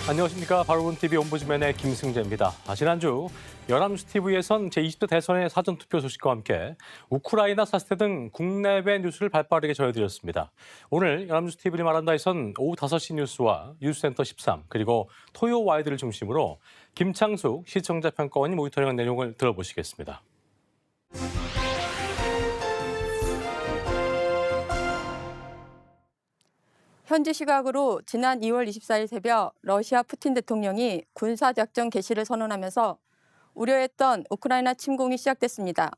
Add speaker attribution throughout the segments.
Speaker 1: 안녕하십니까. 바로본TV 옴부즈맨의 김승재입니다. 지난주 연합뉴스 TV에선 제20대 대선의 사전투표 소식과 함께 우크라이나 사태 등 국내외 뉴스를 발빠르게 전해드렸습니다. 오늘 연합뉴스 TV 마란다에선 오후 5시 뉴스와 뉴스센터 13 그리고 토요 와이드를 중심으로 김창숙 시청자 평가원이 모니터링한 내용을 들어보시겠습니다.
Speaker 2: 현지 시각으로 지난 2월 24일 새벽 러시아 푸틴 대통령이 군사작전 개시를 선언하면서 우려했던 우크라이나 침공이 시작됐습니다.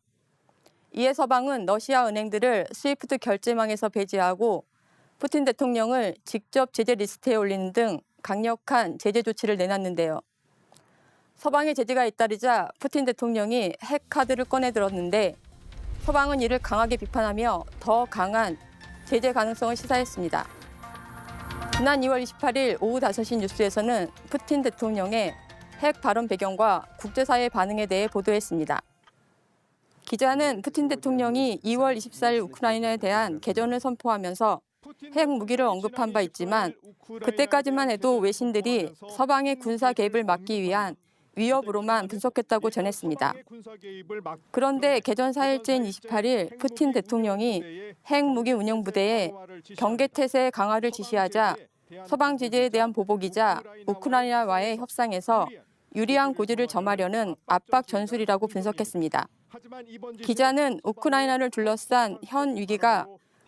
Speaker 2: 이에 서방은 러시아 은행들을 스위프트 결제망에서 배제하고 푸틴 대통령을 직접 제재 리스트에 올리는 등 강력한 제재 조치를 내놨는데요. 서방의 제재가 잇따르자 푸틴 대통령이 핵카드를 꺼내 들었는데 서방은 이를 강하게 비판하며 더 강한 제재 가능성을 시사했습니다. 지난 2월 28일 오후 5시 뉴스에서는 푸틴 대통령의 핵 발언 배경과 국제사회 반응에 대해 보도했습니다. 기자는 푸틴 대통령이 2월 24일 우크라이나에 대한 개전을 선포하면서 핵 무기를 언급한 바 있지만 그때까지만 해도 외신들이 서방의 군사 개입을 막기 위한 위협으로만 분석했다고 전했습니다. 그런데 개전 4일째인 28일 푸틴 대통령이 핵무기 운영 부대에 경계태세 강화를 지시하자 서방 제재에 대한 보복이자 우크라이나와의 협상에서 유리한 고지를 점하려는 압박 전술이라고 분석했습니다. 기자는 우크라이나를 둘러싼 현 위기가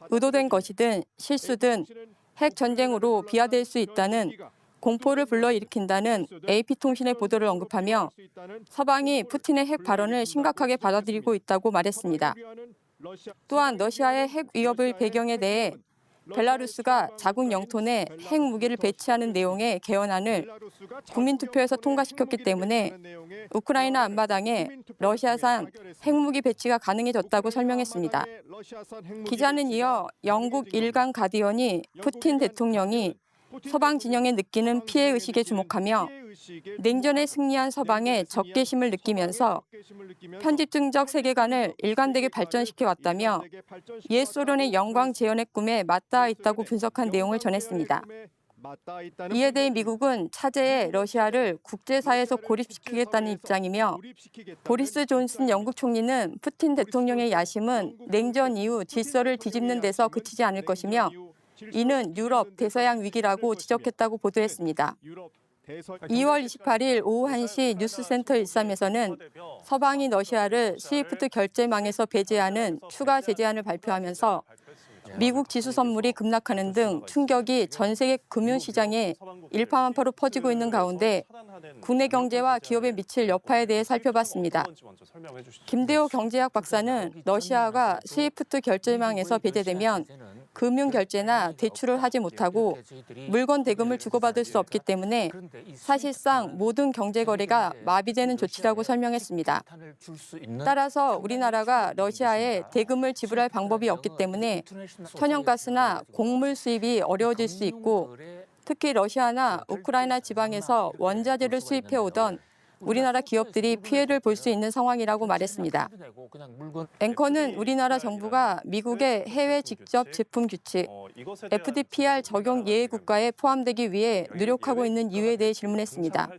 Speaker 2: 의도된 것이든 실수든 핵 전쟁으로 비화될 수 있다는 공포를 불러일으킨다는 AP통신의 보도를 언급하며 서방이 푸틴의 핵 발언을 심각하게 받아들이고 있다고 말했습니다. 또한 러시아의 핵 위협의 배경에 대해 벨라루스가 자국 영토 내 핵무기를 배치하는 내용의 개헌안을 국민투표에서 통과시켰기 때문에 우크라이나 앞마당에 러시아산 핵무기 배치가 가능해졌다고 설명했습니다. 기자는 이어 영국 일간 가디언이 푸틴 대통령이 서방 진영에 느끼는 피해의식에 주목하며 냉전에 승리한 서방의 적개심을 느끼면서 편집증적 세계관을 일관되게 발전시켜왔다며 옛 소련의 영광 재현의 꿈에 맞닿아 있다고 분석한 내용을 전했습니다. 이에 대해 미국은 차제에 러시아를 국제사회에서 고립시키겠다는 입장이며 보리스 존슨 영국 총리는 푸틴 대통령의 야심은 냉전 이후 질서를 뒤집는 데서 그치지 않을 것이며 이는 유럽 대서양 위기라고 지적했다고 보도했습니다. 2월 28일 오후 1시 뉴스센터 13에서는 서방이 러시아를 스위프트 결제망에서 배제하는 추가 제재안을 발표하면서 미국 지수 선물이 급락하는 등 충격이 전 세계 금융시장에 일파만파로 퍼지고 있는 가운데 국내 경제와 기업에 미칠 여파에 대해 살펴봤습니다. 김대호 경제학 박사는 러시아가 스위프트 결제망에서 배제되면 금융 결제나 대출을 하지 못하고 물건 대금을 주고받을 수 없기 때문에 사실상 모든 경제 거래가 마비되는 조치라고 설명했습니다. 따라서 우리나라가 러시아에 대금을 지불할 방법이 없기 때문에 천연가스나 곡물 수입이 어려워질 수 있고 특히 러시아나 우크라이나 지방에서 원자재를 수입해 오던 우리나라 기업들이 피해를 볼 수 있는 상황이라고 말했습니다. 앵커는 우리나라 정부가 미국의 해외 직접 제품 규칙, FDPR 적용 예외 국가에 포함되기 위해 노력하고 있는 이유에 대해 질문했습니다.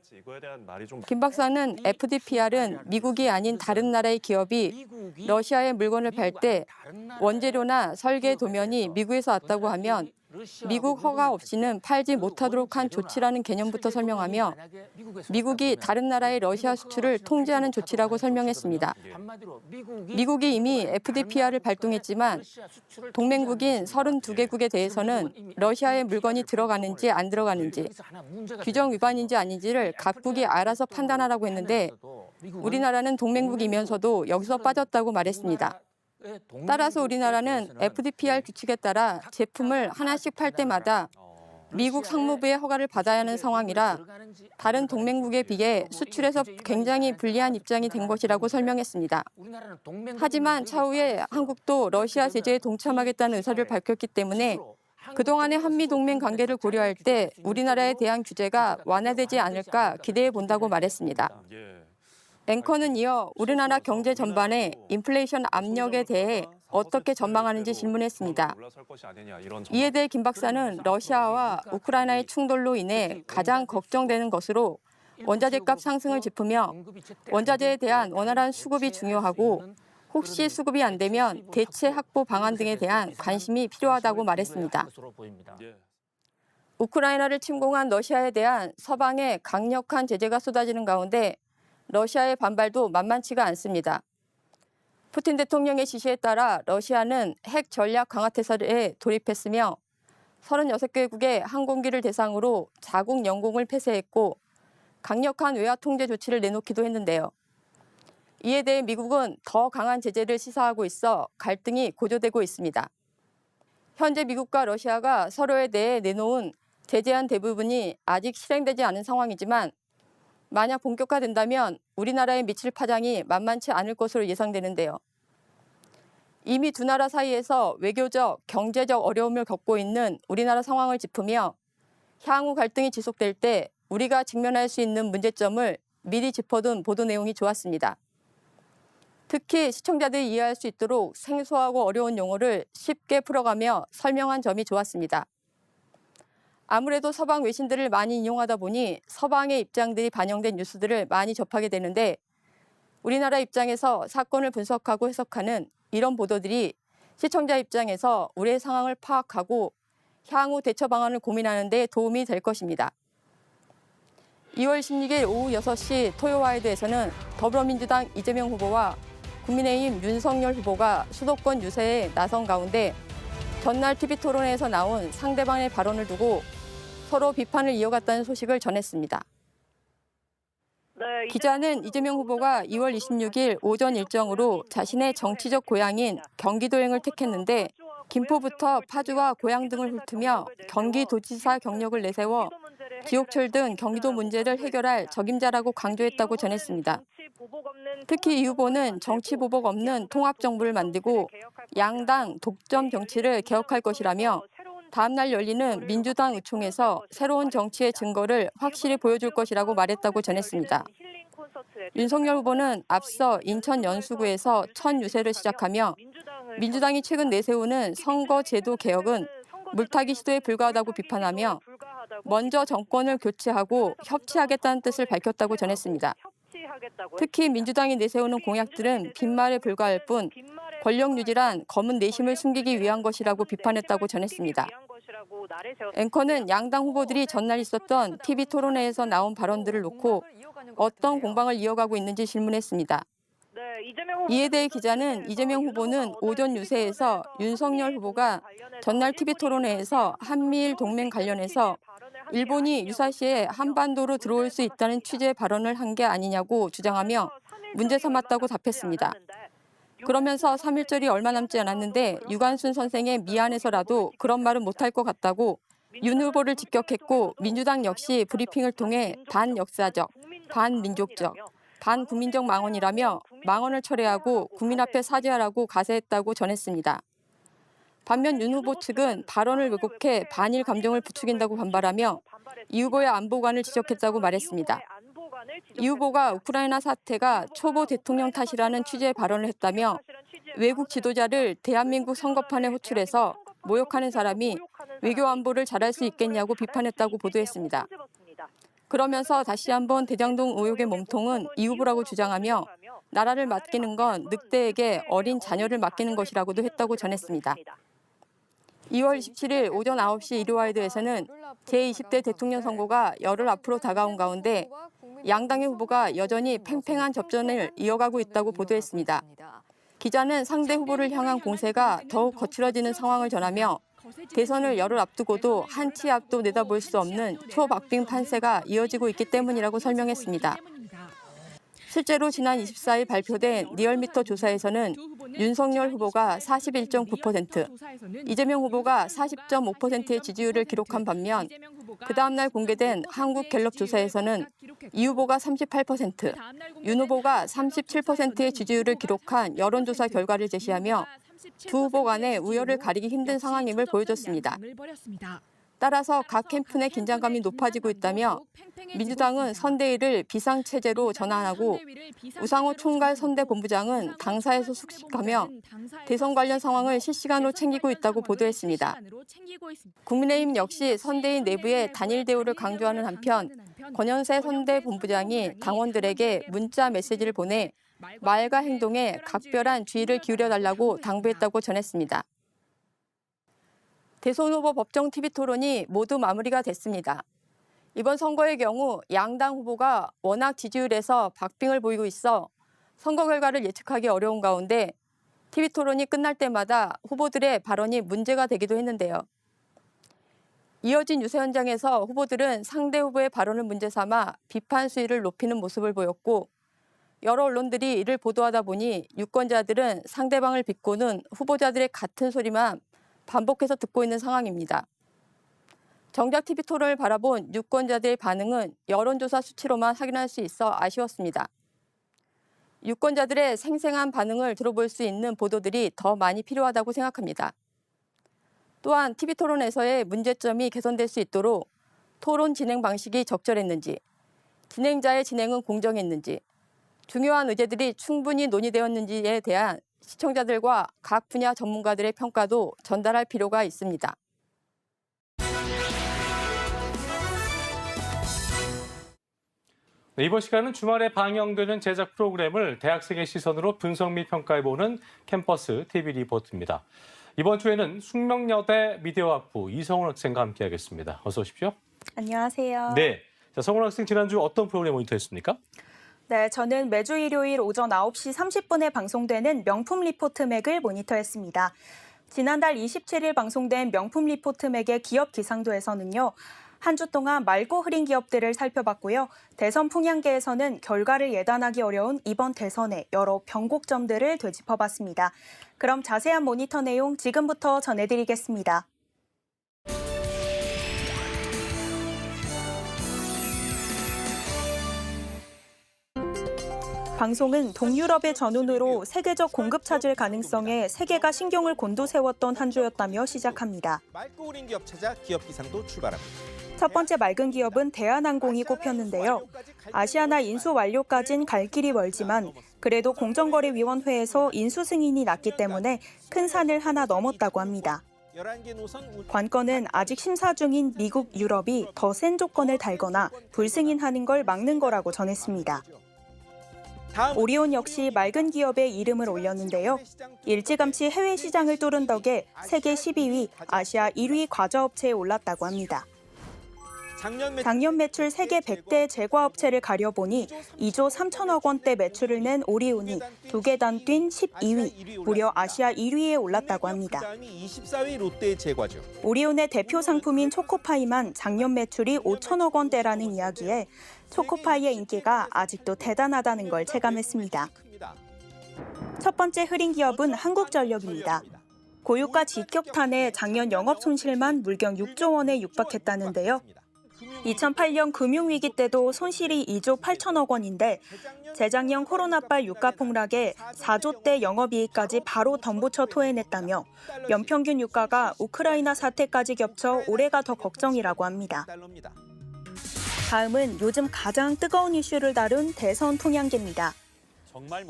Speaker 2: 김 박사는 FDPR은 미국이 아닌 다른 나라의 기업이 러시아에 물건을 팔 때 원재료나 설계 도면이 미국에서 왔다고 하면 미국 허가 없이는 팔지 못하도록 한 조치라는 개념부터 설명하며 미국이 다른 나라의 러시아 수출을 통제하는 조치라고 설명했습니다. 미국이 이미 FDPR을 발동했지만 동맹국인 32개국에 대해서는 러시아에 물건이 들어가는지 안 들어가는지 규정 위반인지 아닌지를 각국이 알아서 판단하라고 했는데 우리나라는 동맹국이면서도 여기서 빠졌다고 말했습니다. 따라서 우리나라는 FDPR 규칙에 따라 제품을 하나씩 팔 때마다 미국 상무부의 허가를 받아야 하는 상황이라 다른 동맹국에 비해 수출에서 굉장히 불리한 입장이 된 것이라고 설명했습니다. 하지만 차후에 한국도 러시아 제재에 동참하겠다는 의사를 밝혔기 때문에 그동안의 한미동맹 관계를 고려할 때 우리나라에 대한 규제가 완화되지 않을까 기대해 본다고 말했습니다. 앵커는 이어 우리나라 경제 전반의 인플레이션 압력에 대해 어떻게 전망하는지 질문했습니다. 이에 대해 김 박사는 러시아와 우크라이나의 충돌로 인해 가장 걱정되는 것으로 원자재값 상승을 짚으며 원자재에 대한 원활한 수급이 중요하고 혹시 수급이 안 되면 대체 확보 방안 등에 대한 관심이 필요하다고 말했습니다. 우크라이나를 침공한 러시아에 대한 서방의 강력한 제재가 쏟아지는 가운데 러시아의 반발도 만만치가 않습니다. 푸틴 대통령의 지시에 따라 러시아는 핵 전략 강화 태세에 돌입했으며 36개국의 항공기를 대상으로 자국 영공을 폐쇄했고 강력한 외화 통제 조치를 내놓기도 했는데요. 이에 대해 미국은 더 강한 제재를 시사하고 있어 갈등이 고조되고 있습니다. 현재 미국과 러시아가 서로에 대해 내놓은 제재안 대부분이 아직 실행되지 않은 상황이지만 만약 본격화된다면 우리나라에 미칠 파장이 만만치 않을 것으로 예상되는데요. 이미 두 나라 사이에서 외교적, 경제적 어려움을 겪고 있는 우리나라 상황을 짚으며 향후 갈등이 지속될 때 우리가 직면할 수 있는 문제점을 미리 짚어둔 보도 내용이 좋았습니다. 특히 시청자들이 이해할 수 있도록 생소하고 어려운 용어를 쉽게 풀어가며 설명한 점이 좋았습니다. 아무래도 서방 외신들을 많이 인용하다 보니 서방의 입장들이 반영된 뉴스들을 많이 접하게 되는데 우리나라 입장에서 사건을 분석하고 해석하는 이런 보도들이 시청자 입장에서 우리의 상황을 파악하고 향후 대처 방안을 고민하는 데 도움이 될 것입니다. 2월 16일 오후 6시 토요와이드에서는 더불어민주당 이재명 후보와 국민의힘 윤석열 후보가 수도권 유세에 나선 가운데 전날 TV토론회에서 나온 상대방의 발언을 두고 서로 비판을 이어갔다는 소식을 전했습니다. 기자는 이재명 후보가 2월 26일 오전 일정으로 자신의 정치적 고향인 경기도행을 택했는데 김포부터 파주와 고향 등을 훑으며 경기도지사 경력을 내세워 지옥철 등 경기도 문제를 해결할 적임자라고 강조했다고 전했습니다. 특히 이 후보는 정치 보복 없는 통합정부를 만들고 양당 독점 정치를 개혁할 것이라며 다음 날 열리는 민주당 의총에서 새로운 정치의 증거를 확실히 보여줄 것이라고 말했다고 전했습니다. 윤석열 후보는 앞서 인천 연수구에서 첫 유세를 시작하며 민주당이 최근 내세우는 선거제도 개혁은 물타기 시도에 불과하다고 비판하며 먼저 정권을 교체하고 협치하겠다는 뜻을 밝혔다고 전했습니다. 특히 민주당이 내세우는 공약들은 빈말에 불과할 뿐 권력 유지란 검은 내심을 숨기기 위한 것이라고 비판했다고 전했습니다. 앵커는 양당 후보들이 전날 있었던 TV 토론회에서 나온 발언들을 놓고 어떤 공방을 이어가고 있는지 질문했습니다. 이에 대해 기자는 이재명 후보는 오전 유세에서 윤석열 후보가 전날 TV 토론회에서 한미일 동맹 관련해서 일본이 유사시에 한반도로 들어올 수 있다는 취지의 발언을 한 게 아니냐고 주장하며 문제 삼았다고 답했습니다. 그러면서 3.1절이 얼마 남지 않았는데 유관순 선생의 미안해서라도 그런 말은 못할 것 같다고 윤 후보를 직격했고 민주당 역시 브리핑을 통해 반역사적, 반민족적, 반국민적 망언이라며 망언을 철회하고 국민 앞에 사죄하라고 가세했다고 전했습니다. 반면 윤 후보 측은 발언을 왜곡해 반일 감정을 부추긴다고 반발하며 이 후보의 안보관을 지적했다고 말했습니다. 이 후보가 우크라이나 사태가 초보 대통령 탓이라는 취지의 발언을 했다며 외국 지도자를 대한민국 선거판에 호출해서 모욕하는 사람이 외교 안보를 잘할 수 있겠냐고 비판했다고 보도했습니다. 그러면서 다시 한번 대장동 의혹의 몸통은 이 후보라고 주장하며 나라를 맡기는 건 늑대에게 어린 자녀를 맡기는 것이라고도 했다고 전했습니다. 2월 27일 오전 9시 일요와이드에서는 제20대 대통령 선거가 열흘 앞으로 다가온 가운데 양당의 후보가 여전히 팽팽한 접전을 이어가고 있다고 보도했습니다. 기자는 상대 후보를 향한 공세가 더욱 거칠어지는 상황을 전하며 대선을 열흘 앞두고도 한 치 앞도 내다볼 수 없는 초박빙 판세가 이어지고 있기 때문이라고 설명했습니다. 실제로 지난 24일 발표된 리얼미터 조사에서는 윤석열 후보가 41.9%, 이재명 후보가 40.5%의 지지율을 기록한 반면 그 다음 날 공개된 한국갤럽 조사에서는 이 후보가 38%, 윤 후보가 37%의 지지율을 기록한 여론조사 결과를 제시하며 두 후보 간의 우열을 가리기 힘든 상황임을 보여줬습니다. 따라서 각 캠프 내 긴장감이 높아지고 있다며 민주당은 선대위를 비상체제로 전환하고 우상호 총괄 선대본부장은 당사에서 숙식하며 대선 관련 상황을 실시간으로 챙기고 있다고 보도했습니다. 국민의힘 역시 선대위 내부의 단일 대우를 강조하는 한편 권현세 선대본부장이 당원들에게 문자 메시지를 보내 말과 행동에 각별한 주의를 기울여달라고 당부했다고 전했습니다. 대선 후보 법정 TV 토론이 모두 마무리가 됐습니다. 이번 선거의 경우 양당 후보가 워낙 지지율에서 박빙을 보이고 있어 선거 결과를 예측하기 어려운 가운데 TV 토론이 끝날 때마다 후보들의 발언이 문제가 되기도 했는데요. 이어진 유세 현장에서 후보들은 상대 후보의 발언을 문제 삼아 비판 수위를 높이는 모습을 보였고 여러 언론들이 이를 보도하다 보니 유권자들은 상대방을 비꼬는 후보자들의 같은 소리만 반복해서 듣고 있는 상황입니다. 정작 TV 토론을 바라본 유권자들의 반응은 여론조사 수치로만 확인할 수 있어 아쉬웠습니다. 유권자들의 생생한 반응을 들어볼 수 있는 보도들이 더 많이 필요하다고 생각합니다. 또한 TV 토론에서의 문제점이 개선될 수 있도록 토론 진행 방식이 적절했는지, 진행자의 진행은 공정했는지, 중요한 의제들이 충분히 논의되었는지에 대한 시청자들과 각 분야 전문가들의 평가도 전달할 필요가 있습니다.
Speaker 1: 네, 이번 시간은 주말에 방영되는 제작 프로그램을 대학생의 시선으로 분석 및 평가해보는 캠퍼스 TV 리포트입니다. 이번 주에는 숙명여대 미디어학부 이성훈 학생과 함께하겠습니다. 어서 오십시오.
Speaker 3: 안녕하세요.
Speaker 1: 네, 자, 성훈 학생 지난주 어떤 프로그램 모니터했습니까?
Speaker 3: 네, 저는 매주 일요일 오전 9시 30분에 방송되는 명품 리포트 맥을 모니터했습니다. 지난달 27일 방송된 명품 리포트 맥의 기업 기상도에서는요. 한 주 동안 맑고 흐린 기업들을 살펴봤고요. 대선 풍향계에서는 결과를 예단하기 어려운 이번 대선의 여러 변곡점들을 되짚어봤습니다. 그럼 자세한 모니터 내용 지금부터 전해드리겠습니다. 방송은 동유럽의 전운으로 세계적 공급 차질 가능성에 세계가 신경을 곤두세웠던 한 주였다며 시작합니다.
Speaker 4: 맑고 흐린 기업 찾아 기업 기상도 출발합니다.
Speaker 3: 첫 번째 맑은 기업은 대한항공이 꼽혔는데요. 아시아나 인수 완료까진 갈 길이 멀지만 그래도 공정거래위원회에서 인수 승인이 났기 때문에 큰 산을 하나 넘었다고 합니다. 관건은 아직 심사 중인 미국, 유럽이 더 센 조건을 달거나 불승인하는 걸 막는 거라고 전했습니다. 오리온 역시 맑은 기업의 이름을 올렸는데요. 일찌감치 해외 시장을 뚫은 덕에 세계 12위, 아시아 1위 과자업체에 올랐다고 합니다. 작년 매출 세계 100대 제과업체를 가려보니 2조 3천억 원대 매출을 낸 오리온이 2계단 뛴 12위, 무려 아시아 1위에 올랐다고 합니다.
Speaker 4: 24위 롯데 제과죠.
Speaker 3: 오리온의 대표 상품인 초코파이만 작년 매출이 5천억 원대라는 이야기에 초코파이의 인기가 아직도 대단하다는 걸 체감했습니다. 첫 번째 흐린 기업은 한국전력입니다. 고유가 직격탄에 작년 영업 손실만 물경 6조 원에 육박했다는데요. 2008년 금융위기 때도 손실이 2조 8천억 원인데 재작년 코로나발 유가 폭락에 4조대 영업이익까지 바로 덤붙여 토해냈다며 연평균 유가가 우크라이나 사태까지 겹쳐 올해가 더 걱정이라고 합니다. 다음은 요즘 가장 뜨거운 이슈를 다룬 대선 풍향계입니다.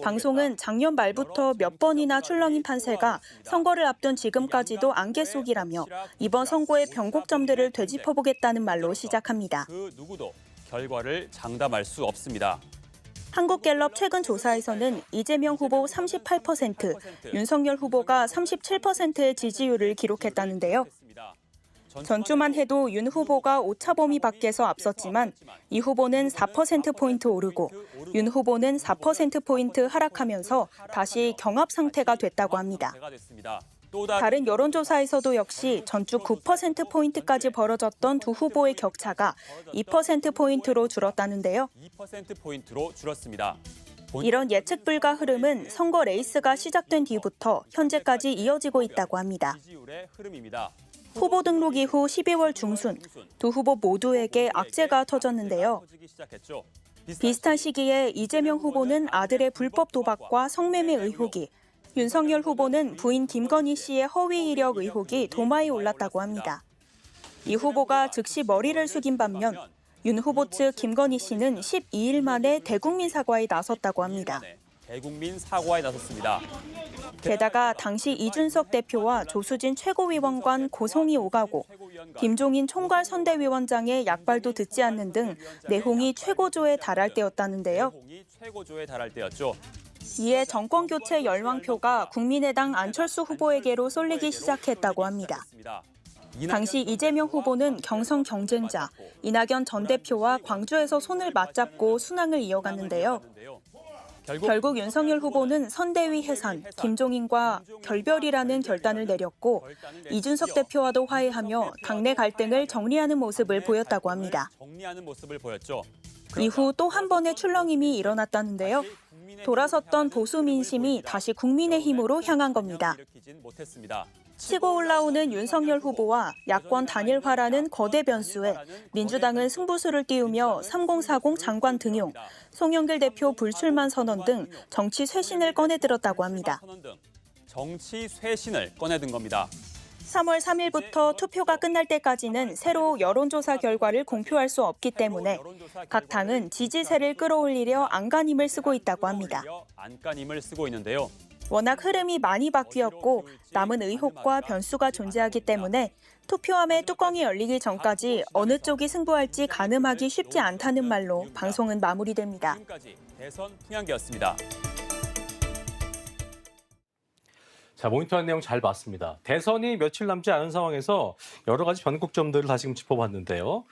Speaker 3: 방송은 작년 말부터 몇 번이나 출렁인 판세가 선거를 앞둔 지금까지도 안개 속이라며 이번 선거의 변곡점들을 되짚어보겠다는 말로 시작합니다.
Speaker 5: 그 누구도 결과를 장담할 수 없습니다.
Speaker 3: 한국갤럽 최근 조사에서는 이재명 후보 38%, 윤석열 후보가 37%의 지지율을 기록했다는데요. 전주만 해도 윤 후보가 오차 범위 밖에서 앞섰지만 이 후보는 4%포인트 오르고 윤 후보는 4%포인트 하락하면서 다시 경합 상태가 됐다고 합니다. 다른 여론조사에서도 역시 전주 9%포인트까지 벌어졌던 두 후보의 격차가 2%포인트로 줄었다는데요.
Speaker 5: 2%포인트로 줄었습니다.
Speaker 3: 이런 예측 불가 흐름은 선거 레이스가 시작된 뒤부터 현재까지 이어지고 있다고 합니다. 후보 등록 이후 12월 중순 두 후보 모두에게 악재가 터졌는데요. 비슷한 시기에 이재명 후보는 아들의 불법 도박과 성매매 의혹이, 윤석열 후보는 부인 김건희 씨의 허위 이력 의혹이 도마에 올랐다고 합니다. 이 후보가 즉시 머리를 숙인 반면 윤 후보 측 김건희 씨는 12일 만에 대국민 사과에 나섰다고 합니다.
Speaker 5: 대국민 사과에 나섰습니다.
Speaker 3: 게다가 당시 이준석 대표와 조수진 최고위원관 고성이 오가고 김종인 총괄 선대위원장의 약발도 듣지 않는 등 내홍이 최고조에 달할 때였다는데요.
Speaker 5: 최고조에 달할 때였죠.
Speaker 3: 이에 정권 교체 열망표가 국민의당 안철수 후보에게로 쏠리기 시작했다고 합니다. 당시 이재명 후보는 경선 경쟁자 이낙연 전 대표와 광주에서 손을 맞잡고 순항을 이어갔는데요. 결국 윤석열 후보는 선대위 해산, 김종인과 결별이라는 결단을 내렸고 이준석 대표와도 화해하며 당내 갈등을 정리하는 모습을 보였다고 합니다. 이후 또 한 번의 출렁임이 일어났다는데요. 돌아섰던 보수 민심이 다시 국민의힘으로 향한 겁니다. 치고 올라오는 윤석열 후보와 야권 단일화라는 거대 변수에 민주당은 승부수를 띄우며 3040 장관 등용, 송영길 대표 불출마 선언 등 정치 쇄신을 꺼내들었다고 합니다.
Speaker 5: 정치 쇄신을 꺼내든 겁니다.
Speaker 3: 3월 3일부터 투표가 끝날 때까지는 새로 여론조사 결과를 공표할 수 없기 때문에 각 당은 지지세를 끌어올리려 안간힘을 쓰고 있다고 합니다.
Speaker 5: 안간힘을 쓰고 있는데요.
Speaker 3: 워낙 흐름이 많이 바뀌었고 남은 의혹과 변수가 존재하기 때문에 투표함의 뚜껑이 열리기 전까지 어느 쪽이 승부할지 가늠하기 쉽지 않다는 말로 방송은 마무리됩니다.
Speaker 5: 지금까지 대선 풍향기였습니다.
Speaker 1: 자, 모니터한 내용 잘 봤습니다. 대선이 며칠 남지 않은 상황에서 여러 가지 변곡점들을 다시 짚어봤는데요.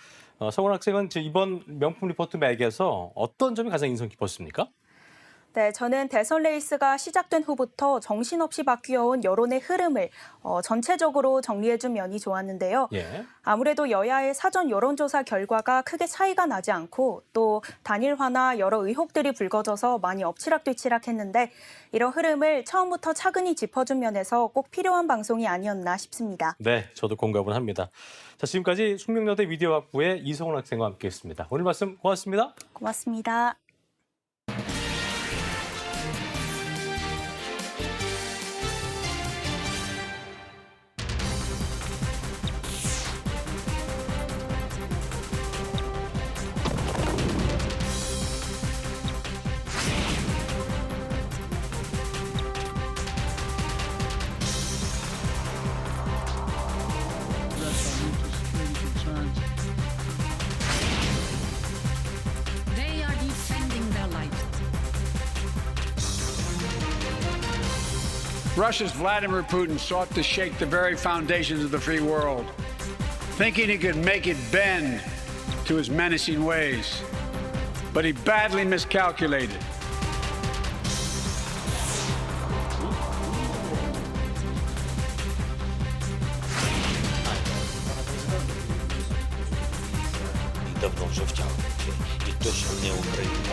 Speaker 1: 서원 학생은 이번 명품 리포트 맥에서 어떤 점이 가장 인상 깊었습니까?
Speaker 3: 네, 저는 대선 레이스가 시작된 후부터 정신없이 바뀌어온 여론의 흐름을 전체적으로 정리해준 면이 좋았는데요.
Speaker 1: 예.
Speaker 3: 아무래도 여야의 사전 여론조사 결과가 크게 차이가 나지 않고 또 단일화나 여러 의혹들이 불거져서 많이 엎치락뒤치락했는데 이런 흐름을 처음부터 차근히 짚어준 면에서 꼭 필요한 방송이 아니었나 싶습니다.
Speaker 1: 네, 저도 공감을 합니다. 자, 지금까지 숙명여대 미디어학부의 이성훈 학생과 함께했습니다. 오늘 말씀 고맙습니다.
Speaker 3: 고맙습니다.
Speaker 6: They are defending their lives.
Speaker 7: Russia's Vladimir Putin sought to shake the very foundations of the free world, thinking he could make it bend to his menacing ways. But he badly miscalculated.
Speaker 8: Давно вже втягнуті і точно не Україна.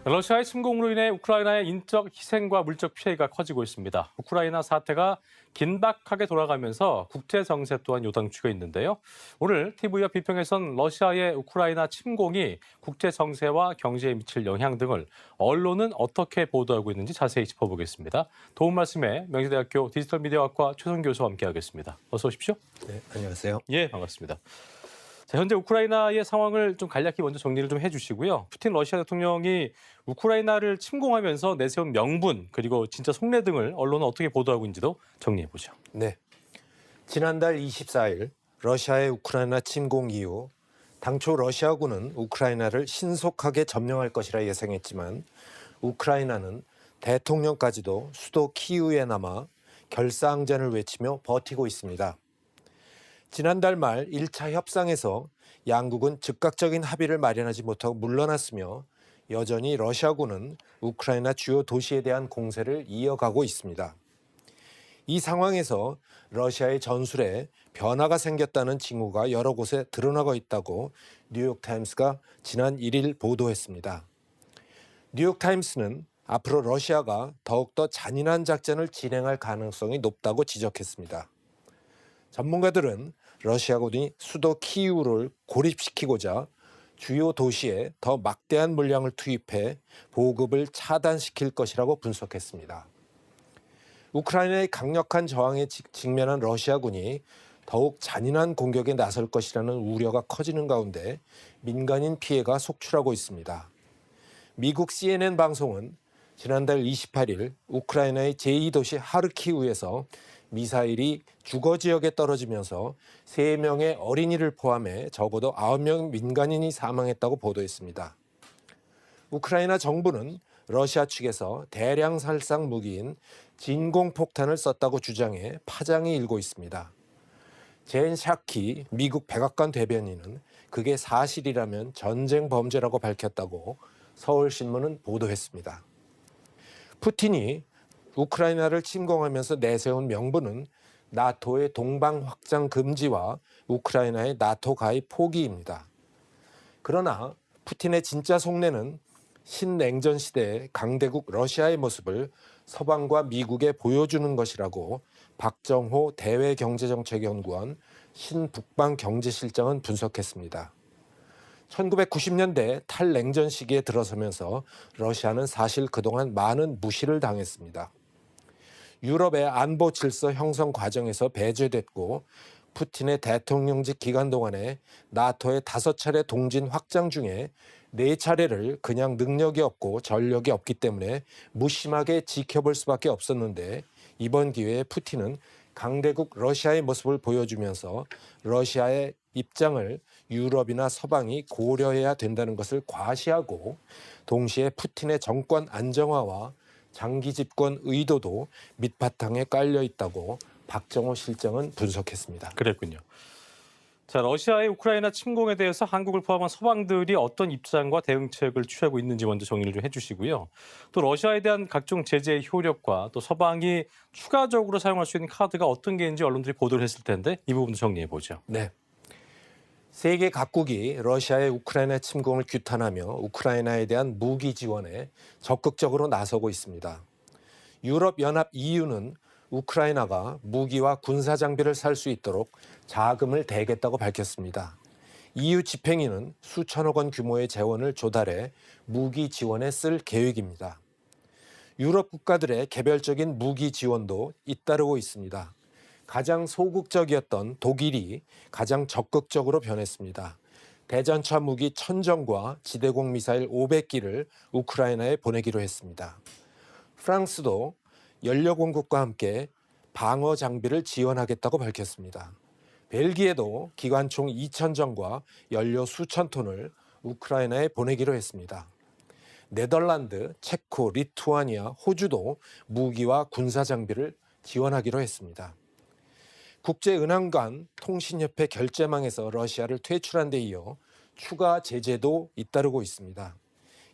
Speaker 1: 러시아의 침공으로 인해 우크라이나의 인적 희생과 물적 피해가 커지고 있습니다. 우크라이나 사태가 긴박하게 돌아가면서 국제 정세 또한 요동치고 있는데요. 오늘 TV와 비평에선 러시아의 우크라이나 침공이 국제 정세와 경제에 미칠 영향 등을 언론은 어떻게 보도하고 있는지 자세히 짚어보겠습니다. 도움 말씀에 명지대학교 디지털 미디어학과 최선 교수와 함께하겠습니다. 어서 오십시오.
Speaker 9: 네, 안녕하세요.
Speaker 1: 예, 반갑습니다. 자, 현재 우크라이나의 상황을 좀 간략히 먼저 정리를 좀 해주시고요. 푸틴 러시아 대통령이 우크라이나를 침공하면서 내세운 명분 그리고 진짜 속내 등을 언론은 어떻게 보도하고 있는지도 정리해보죠.
Speaker 9: 네, 지난달 24일 러시아의 우크라이나 침공 이후 당초 러시아군은 우크라이나를 신속하게 점령할 것이라 예상했지만 우크라이나는 대통령까지도 수도 키이우에 남아 결사항전을 외치며 버티고 있습니다. 지난달 말 1차 협상에서 양국은 즉각적인 합의를 마련하지 못하고 물러났으며 여전히 러시아군은 우크라이나 주요 도시에 대한 공세를 이어가고 있습니다. 이 상황에서 러시아의 전술에 변화가 생겼다는 징후가 여러 곳에 드러나고 있다고 뉴욕타임스가 지난 1일 보도했습니다. 뉴욕타임스는 앞으로 러시아가 더욱더 잔인한 작전을 진행할 가능성이 높다고 지적했습니다. 전문가들은 러시아군이 수도 키이우를 고립시키고자 주요 도시에 더 막대한 물량을 투입해 보급을 차단시킬 것이라고 분석했습니다. 우크라이나의 강력한 저항에 직면한 러시아군이 더욱 잔인한 공격에 나설 것이라는 우려가 커지는 가운데 민간인 피해가 속출하고 있습니다. 미국 CNN 방송은 지난달 28일 우크라이나의 제2도시 하르키우에서 미사일이 주거 지역에 떨어지면서 3명의 어린이를 포함해 적어도 9명 민간인이 사망했다고 보도했습니다. 우크라이나 정부는 러시아 측에서 대량 살상 무기인 진공폭탄을 썼다고 주장해 파장이 일고 있습니다. 젠 샤키 미국 백악관 대변인은 그게 사실이라면 전쟁 범죄라고 밝혔다고 서울신문은 보도했습니다. 푸틴이 우크라이나를 침공하면서 내세운 명분은 나토의 동방 확장 금지와 우크라이나의 나토 가입 포기입니다. 그러나 푸틴의 진짜 속내는 신냉전 시대의 강대국 러시아의 모습을 서방과 미국에 보여주는 것이라고 박정호 대외경제정책연구원 신북방경제실장은 분석했습니다. 1990년대 탈냉전 시기에 들어서면서 러시아는 사실 그동안 많은 무시를 당했습니다. 유럽의 안보 질서 형성 과정에서 배제됐고 푸틴의 대통령직 기간 동안에 나토의 5차례 동진 확장 중에 4차례를 그냥 능력이 없고 전력이 없기 때문에 무심하게 지켜볼 수밖에 없었는데 이번 기회에 푸틴은 강대국 러시아의 모습을 보여주면서 러시아의 입장을 유럽이나 서방이 고려해야 된다는 것을 과시하고 동시에 푸틴의 정권 안정화와 장기 집권 의도도 밑바탕에 깔려 있다고 박정호 실장은 분석했습니다.
Speaker 1: 그랬군요. 자, 러시아의 우크라이나 침공에 대해서 한국을 포함한 서방들이 어떤 입장과 대응책을 취하고 있는지 먼저 정리를 좀 해주시고요. 또 러시아에 대한 각종 제재의 효력과 또 서방이 추가적으로 사용할 수 있는 카드가 어떤 게 있는지 언론들이 보도를 했을 텐데 이 부분도 정리해 보죠.
Speaker 9: 네. 세계 각국이 러시아의 우크라이나 침공을 규탄하며 우크라이나에 대한 무기 지원에 적극적으로 나서고 있습니다. 유럽연합 EU는 우크라이나가 무기와 군사 장비를 살 수 있도록 자금을 대겠다고 밝혔습니다. EU 집행위는 수천억 원 규모의 재원을 조달해 무기 지원에 쓸 계획입니다. 유럽 국가들의 개별적인 무기 지원도 잇따르고 있습니다. 가장 소극적이었던 독일이 가장 적극적으로 변했습니다. 대전차 무기 1000정과 지대공 미사일 500기를 우크라이나에 보내기로 했습니다. 프랑스도 연료 공급과 함께 방어 장비를 지원하겠다고 밝혔습니다. 벨기에도 기관총 2000정과 연료 수천 톤을 우크라이나에 보내기로 했습니다. 네덜란드, 체코, 리투아니아, 호주도 무기와 군사 장비를 지원하기로 했습니다. 국제은행관 통신협회 결제망에서 러시아를 퇴출한 데 이어 추가 제재도 잇따르고 있습니다.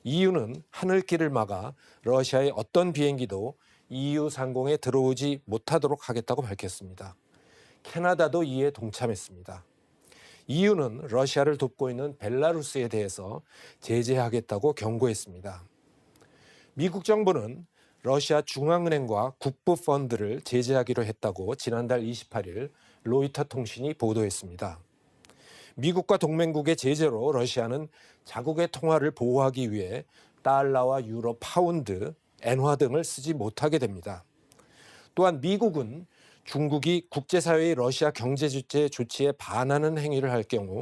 Speaker 9: EU는 하늘길을 막아 러시아의 어떤 비행기도 EU 상공에 들어오지 못하도록 하겠다고 밝혔습니다. 캐나다도 이에 동참했습니다. EU는 러시아를 돕고 있는 벨라루스에 대해서 제재하겠다고 경고했습니다. 미국 정부는 러시아 중앙은행과 국부펀드를 제재하기로 했다고 지난달 28일 로이터 통신이 보도했습니다. 미국과 동맹국의 제재로 러시아는 자국의 통화를 보호하기 위해 달러와 유로, 파운드, 엔화 등을 쓰지 못하게 됩니다. 또한 미국은 중국이 국제사회의 러시아 경제제재 조치에 반하는 행위를 할 경우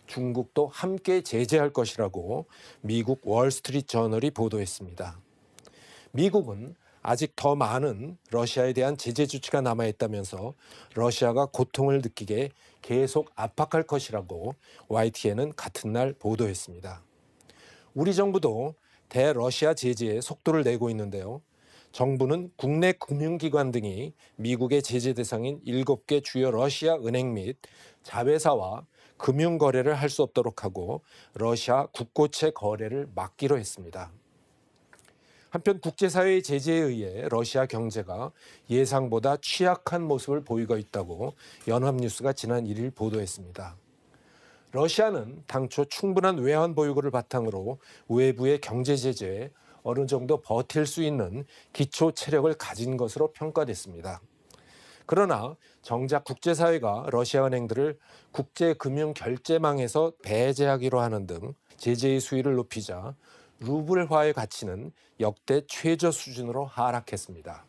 Speaker 9: 중국도 함께 제재할 것이라고 미국 월스트리트저널이 보도했습니다. 미국은 아직 더 많은 러시아에 대한 제재 조치가 남아있다면서 러시아가 고통을 느끼게 계속 압박할 것이라고 YTN은 같은 날 보도했습니다. 우리 정부도 대러시아 제재에 속도를 내고 있는데요. 정부는 국내 금융기관 등이 미국의 제재 대상인 7개 주요 러시아 은행 및 자회사와 금융거래를 할 수 없도록 하고 러시아 국고채 거래를 막기로 했습니다. 한편 국제사회의 제재에 의해 러시아 경제가 예상보다 취약한 모습을 보이고 있다고 연합뉴스가 지난 1일 보도했습니다. 러시아는 당초 충분한 외환 보유고를 바탕으로 외부의 경제 제재에 어느 정도 버틸 수 있는 기초 체력을 가진 것으로 평가됐습니다. 그러나 정작 국제사회가 러시아 은행들을 국제금융결제망에서 배제하기로 하는 등 제재의 수위를 높이자 루블화의 가치는 역대 최저 수준으로 하락했습니다.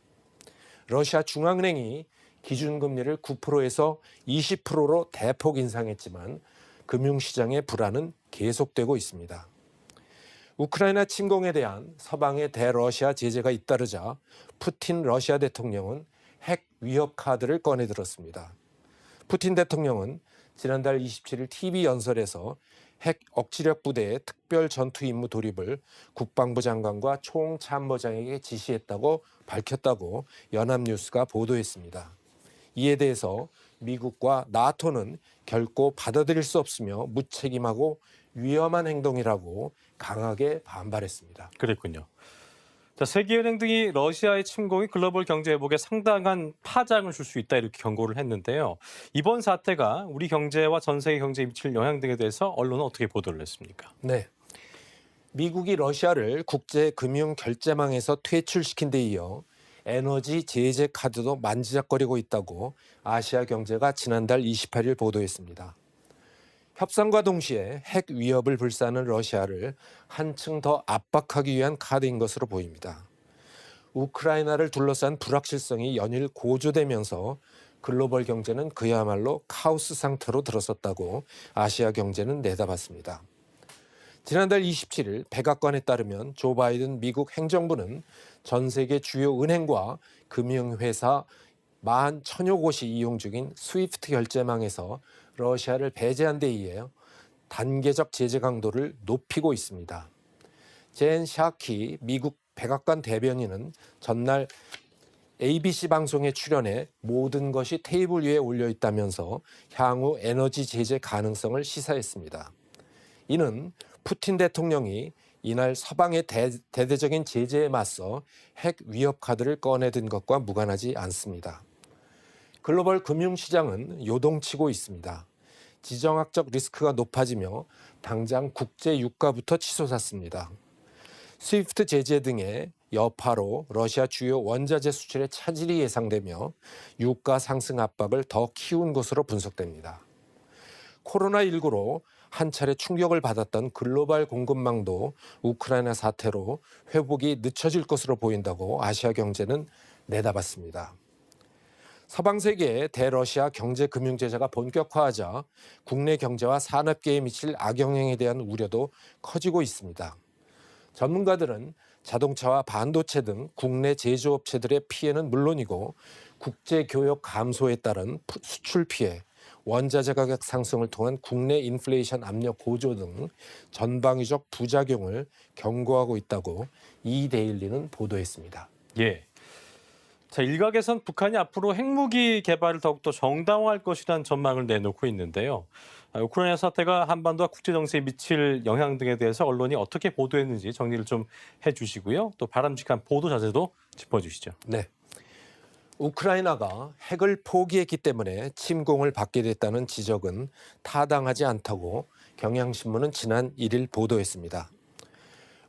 Speaker 9: 러시아 중앙은행이 기준금리를 9%에서 20%로 대폭 인상했지만 금융시장의 불안은 계속되고 있습니다. 우크라이나 침공에 대한 서방의 대러시아 제재가 잇따르자 푸틴 러시아 대통령은 핵 위협 카드를 꺼내들었습니다. 푸틴 대통령은 지난달 27일 TV 연설에서 핵 억지력 부대의 특별 전투 임무 돌입을 국방부 장관과 총참모장에게 지시했다고 밝혔다고 연합뉴스가 보도했습니다. 이에 대해서 미국과 나토는 결코 받아들일 수 없으며 무책임하고 위험한 행동이라고 강하게 반발했습니다.
Speaker 1: 그랬군요. 자, 세계은행 등이 러시아의 침공이 글로벌 경제 회복에 상당한 파장을 줄 수 있다 이렇게 경고를 했는데요. 이번 사태가 우리 경제와 전 세계 경제에 미칠 영향 등에 대해서 언론은 어떻게 보도를 했습니까?
Speaker 9: 네, 미국이 러시아를 국제 금융 결제망에서 퇴출시킨 데 이어 에너지 제재 카드도 만지작거리고 있다고 아시아 경제가 지난달 28일 보도했습니다. 협상과 동시에 핵 위협을 불사하는 러시아를 한층 더 압박하기 위한 카드인 것으로 보입니다. 우크라이나를 둘러싼 불확실성이 연일 고조되면서 글로벌 경제는 그야말로 카오스 상태로 들어섰다고 아시아 경제는 내다봤습니다. 지난달 27일 백악관에 따르면 조 바이든 미국 행정부는 전 세계 주요 은행과 금융회사 11,000여 곳이 이용 중인 스위프트 결제망에서 러시아를 배제한 데 이어 단계적 제재 강도를 높이고 있습니다. 젠 샤키 미국 백악관 대변인은 전날 ABC 방송에 출연해 모든 것이 테이블 위에 올려 있다면서 향후 에너지 제재 가능성을 시사했습니다. 이는 푸틴 대통령이 이날 서방의 대대적인 제재에 맞서 핵 위협 카드를 꺼내든 것과 무관하지 않습니다. 글로벌 금융시장은 요동치고 있습니다. 지정학적 리스크가 높아지며 당장 국제 유가부터 치솟았습니다. 스위프트 제재 등의 여파로 러시아 주요 원자재 수출에 차질이 예상되며 유가 상승 압박을 더 키운 것으로 분석됩니다. 코로나19로 한 차례 충격을 받았던 글로벌 공급망도 우크라이나 사태로 회복이 늦춰질 것으로 보인다고 아시아 경제는 내다봤습니다. 서방 세계의 대러시아 경제 금융 제재가 본격화하자 국내 경제와 산업계에 미칠 악영향에 대한 우려도 커지고 있습니다. 전문가들은 자동차와 반도체 등 국내 제조업체들의 피해는 물론이고 국제 교역 감소에 따른 수출 피해, 원자재 가격 상승을 통한 국내 인플레이션 압력 고조 등 전방위적 부작용을 경고하고 있다고 이데일리는 보도했습니다.
Speaker 1: 예. 자, 일각에선 북한이 앞으로 핵무기 개발을 더욱더 정당화할 것이라는 전망을 내놓고 있는데요. 우크라이나 사태가 한반도와 국제 정세에 미칠 영향 등에 대해서 언론이 어떻게 보도했는지 정리를 좀 해주시고요. 또 바람직한 보도 자세도 짚어주시죠.
Speaker 9: 네. 우크라이나가 핵을 포기했기 때문에 침공을 받게 됐다는 지적은 타당하지 않다고 경향신문은 지난 1일 보도했습니다.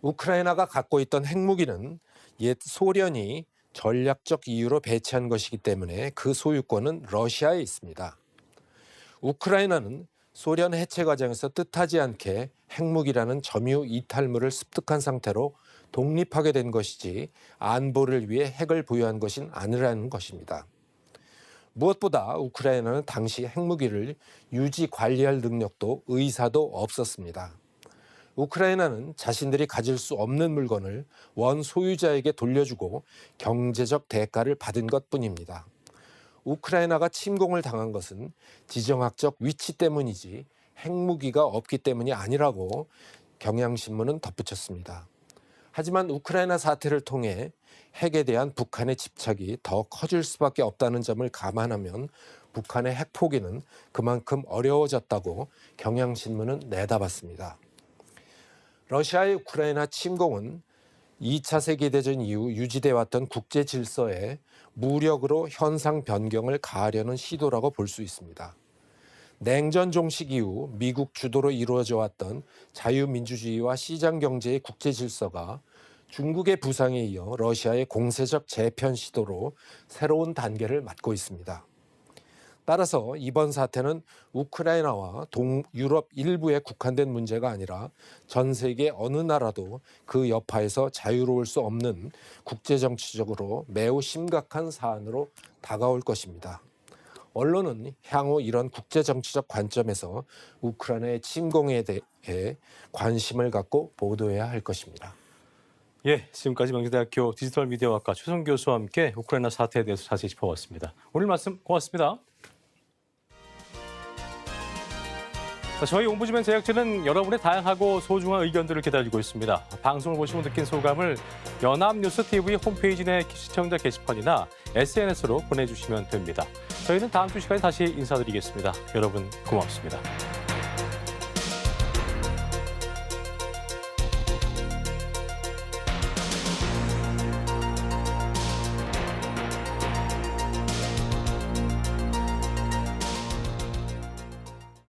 Speaker 9: 우크라이나가 갖고 있던 핵무기는 옛 소련이 전략적 이유로 배치한 것이기 때문에 그 소유권은 러시아에 있습니다. 우크라이나는 소련 해체 과정에서 뜻하지 않게 핵무기라는 점유 이탈물을 습득한 상태로 독립하게 된 것이지 안보를 위해 핵을 보유한 것은 아니라는 것입니다. 무엇보다 우크라이나는 당시 핵무기를 유지 관리할 능력도 의사도 없었습니다. 우크라이나는 자신들이 가질 수 없는 물건을 원 소유자에게 돌려주고 경제적 대가를 받은 것뿐입니다. 우크라이나가 침공을 당한 것은 지정학적 위치 때문이지 핵무기가 없기 때문이 아니라고 경향신문은 덧붙였습니다. 하지만 우크라이나 사태를 통해 핵에 대한 북한의 집착이 더 커질 수밖에 없다는 점을 감안하면 북한의 핵 포기는 그만큼 어려워졌다고 경향신문은 내다봤습니다. 러시아의 우크라이나 침공은 2차 세계대전 이후 유지돼 왔던 국제 질서에 무력으로 현상 변경을 가하려는 시도라고 볼 수 있습니다. 냉전 종식 이후 미국 주도로 이루어져 왔던 자유민주주의와 시장 경제의 국제 질서가 중국의 부상에 이어 러시아의 공세적 재편 시도로 새로운 단계를 맞고 있습니다. 따라서 이번 사태는 우크라이나와 동유럽 일부에 국한된 문제가 아니라 전 세계 어느 나라도 그 여파에서 자유로울 수 없는 국제정치적으로 매우 심각한 사안으로 다가올 것입니다. 언론은 향후 이런 국제정치적 관점에서 우크라이나의 침공에 대해 관심을 갖고 보도해야 할 것입니다.
Speaker 1: 예, 지금까지 명지대학교 디지털미디어학과 최성 교수와 함께 우크라이나 사태에 대해서 자세히 짚어봤습니다. 오늘 말씀 고맙습니다. 자, 저희 옴부즈맨 제작진은 여러분의 다양하고 소중한 의견들을 기다리고 있습니다. 방송을 보시고 느낀 소감을 연합뉴스TV 홈페이지 내 시청자 게시판이나 SNS로 보내주시면 됩니다. 저희는 다음 주 시간에 다시 인사드리겠습니다. 여러분 고맙습니다.